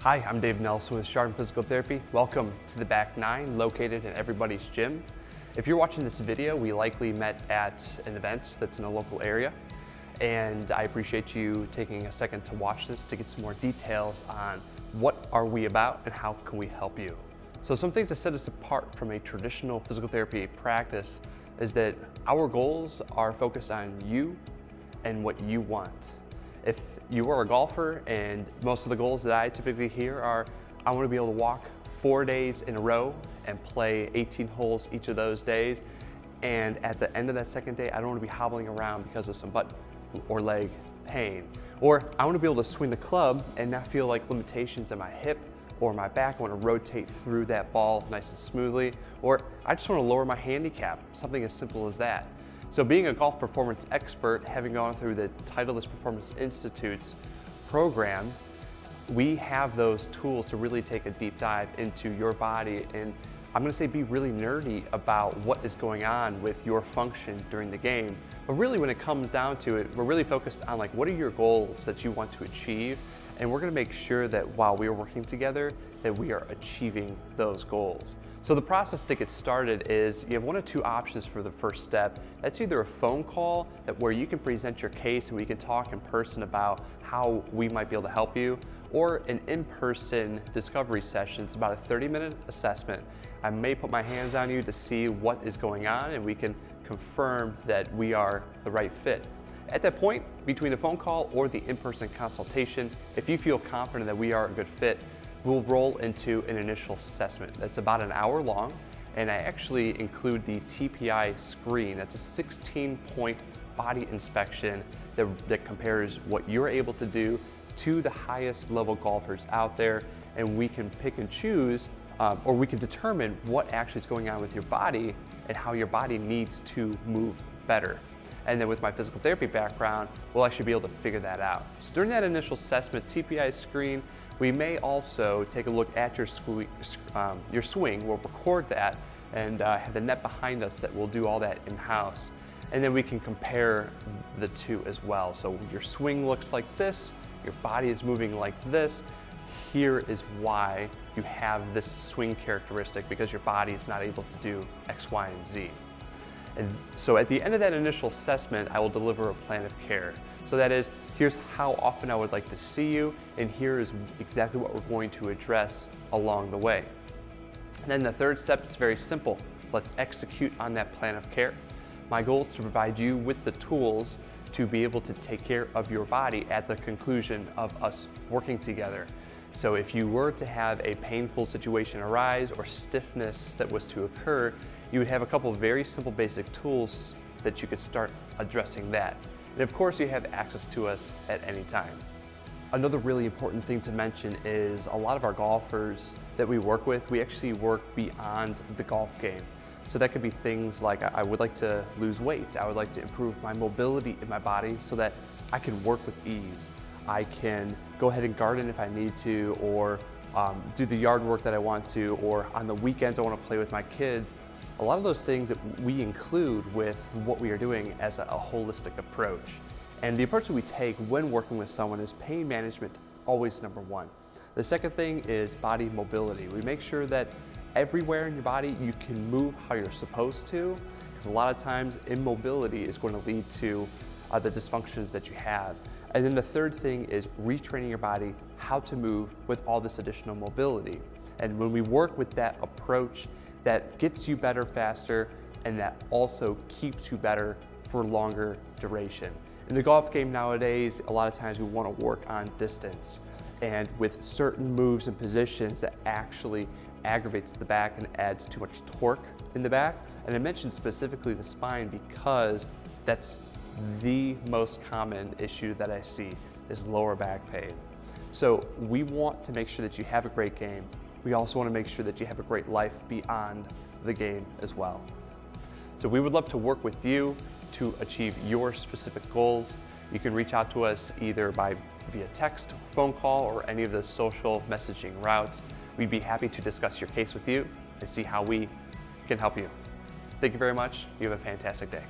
Hi, I'm Dave Nelson with Chardon Physical Therapy. Welcome to the Back 9, located in everybody's gym. If you're watching this video, we likely met at an event that's in a local area, and I appreciate you taking a second to watch this to get some more details on what are we about and how can we help you. So some things that set us apart from a traditional physical therapy practice is that our goals are focused on you and what you want. If you are a golfer, and most of the goals that I typically hear are, I want to be able to walk 4 days in a row and play 18 holes each of those days, and at the end of that second day, I don't want to be hobbling around because of some butt or leg pain. Or I want to be able to swing the club and not feel like limitations in my hip or my back. I want to rotate through that ball nice and smoothly. Or I just want to lower my handicap, something as simple as that. So being a golf performance expert, having gone through the Titleist Performance Institute's program, we have those tools to really take a deep dive into your body, and I'm going to say be really nerdy about what is going on with your function during the game. But really when it comes down to it, we're really focused on like, what are your goals that you want to achieve? And we're going to make sure that while we are working together, that we are achieving those goals. So the process to get started is you have one of two options for the first step. That's either a phone call where you can present your case and we can talk in person about how we might be able to help you, or an in-person discovery session. It's about a 30-minute assessment. I may put my hands on you to see what is going on and we can confirm that we are the right fit. At that point, between the phone call or the in-person consultation, if you feel confident that we are a good fit, we'll roll into an initial assessment. That's about an hour long, and I actually include the TPI screen. That's a 16-point body inspection that compares what you're able to do to the highest level golfers out there, and we can pick and choose, or we can determine what actually is going on with your body and how your body needs to move better. And then with my physical therapy background, we'll actually be able to figure that out. So during that initial assessment, TPI screen, we may also take a look at your swing. We'll record that and have the net behind us that will do all that in-house. And then we can compare the two as well. So your swing looks like this, your body is moving like this. Here is why you have this swing characteristic, because your body is not able to do X, Y, and Z. And so at the end of that initial assessment, I will deliver a plan of care. So that is, here's how often I would like to see you, and here is exactly what we're going to address along the way. And then the third step, it's very simple. Let's execute on that plan of care. My goal is to provide you with the tools to be able to take care of your body at the conclusion of us working together. So if you were to have a painful situation arise or stiffness that was to occur, you would have a couple of very simple basic tools that you could start addressing that. And of course, you have access to us at any time. Another really important thing to mention is a lot of our golfers that we work with, we actually work beyond the golf game. So that could be things like, I would like to lose weight. I would like to improve my mobility in my body so that I can work with ease. I can go ahead and garden if I need to, or do the yard work that I want to, or on the weekends I want to play with my kids. A lot of those things that we include with what we are doing as a holistic approach. And the approach that we take when working with someone is pain management, always number one. The second thing is body mobility. We make sure that everywhere in your body you can move how you're supposed to, because a lot of times immobility is going to lead to the dysfunctions that you have. And then the third thing is retraining your body how to move with all this additional mobility. And when we work with that approach, that gets you better faster, and that also keeps you better for longer duration. In the golf game nowadays, a lot of times we want to work on distance, and with certain moves and positions that actually aggravates the back and adds too much torque in the back. And I mentioned specifically the spine because that's the most common issue that I see is lower back pain. So we want to make sure that you have a great game. We also want to make sure that you have a great life beyond the game as well. So we would love to work with you to achieve your specific goals. You can reach out to us either via text, phone call, or any of the social messaging routes. We'd be happy to discuss your case with you and see how we can help you. Thank you very much. You have a fantastic day.